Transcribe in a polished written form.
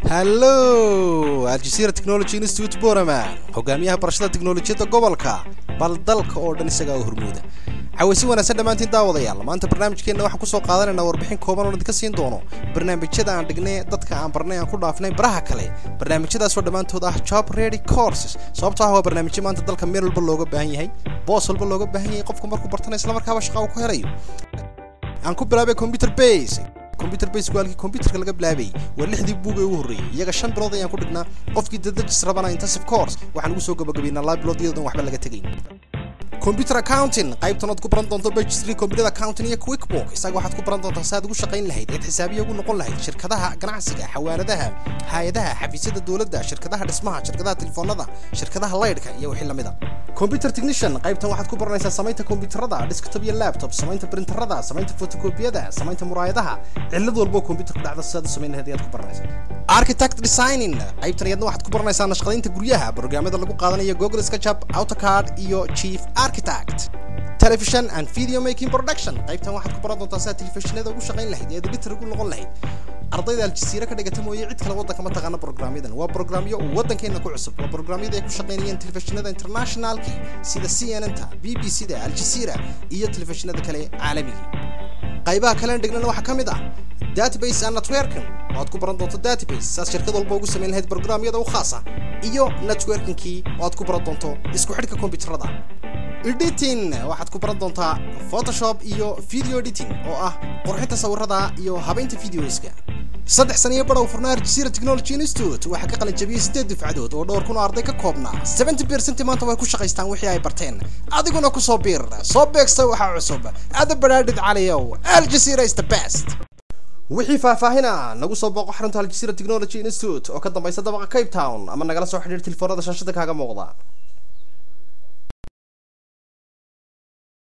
Hello, Aljazeera Technology Institute Boraman. Hogaamiyaha barashada tiknoolajiyada gobolka bal dalka oo dhan isaga hormuuda. Xawasi wanaagsan dhamaantiin daawadayaal. Maanta barnaamijkeena waxaan ku soo qaadanaynaa warbixin kooban oo idinka siin doono barnaamijyada aan dhignay dadka aan barnay aan ku dhaafnay baraha kale. Barnaamijyadaas oo dhamaantood ah job ready courses. Sababtoo ah waa barnaamijyo maanta dalka meel walba looga baahan yahay, boos walba looga baahan yahay qofka markuu bartana isla markaaba shaqo uu ku helayo. Aan ku bilaabay computer base waalkii computerka laga bilaabay waa 6 buug ee ugu horeeyay iyaga 5 bilood ayaan ku dhignaa qofkii dadajis rabana intensive course waxaan ugu soo gabagabeynaa live bilood iyadoo waxba laga tagay computer accounting qaybtan aad ku baran doonto bachelor computer accounting iyo quickbook isaga waxaad ku baran doontaa saad ugu shaqayn lahayd ee xisaabiye ugu noqon lahayd shirkadaha ganacsiga xawaaladaha hay'adaha xafiisyada dawladda shirkadaha dhismaha shirkadaha telefoonada shirkadaha leydhka iyo wixii lamida computer technician qaybtan waxaad ku baranaysaa samaynta computerada desktop iyo laptop samaynta printerada samaynta photocopyada samaynta muraayadaha cilad walba computer ku dhacda sida samayn lahayd ayaad ku baranaysaa architect designing qaybtan iyadna waxaad ku baranaysaa naqshadaynta guryaha barnaamijyada lagu qaadanayo Google SketchUp AutoCAD iyo Chief Architect television and video making production qaybtan waxaad ku baran doontaa sida telefishinada ugu shaqayn lahayd ee editor ugu noqon lahayd ardayda Aljazeera ka dhigata mooyee cid kale waddanka ma taqaan barnaamijyadan waa barnaamijyo waddankeena ku cusub waa barnaamijyada ay ku shaqaynayaan telefishinada internationalki sida CNN-ta BBC-da Aljazeera iyo telefishinada kale caalamiga qaybaha kale ee dhignana waxa kamid ah database and networking waad ku baran doonto database saas shirkad walba ugu sameyn lahayd barnaamijyada u khaas ah iyo networking-kii waad ku baran doonto isku xidhka kombiyuutarada editing waxaad ku baran doontaa Photoshop iyo video editing oo ah qurxinta sawirada iyo habaynta videoska 3 sano baro furnaar Aljazeera Technology Institute waxa ka qalin jabiyay 8 dufcadood oo dhowr kun oo arday ka koobnaa 70% maanta way ku shaqaystaan wixii ay barteen adiguna ku soo biir soo beegsa waxa cusub aad baraadid caliyow Aljazeera is the best wixii faahfaahina nagu soo booqo xarunta Aljazeera Technology Institute oo ka dambaysa dabaqa Cape Town ama nagala soo xiriir telefoonada shaashada kaaga muuqda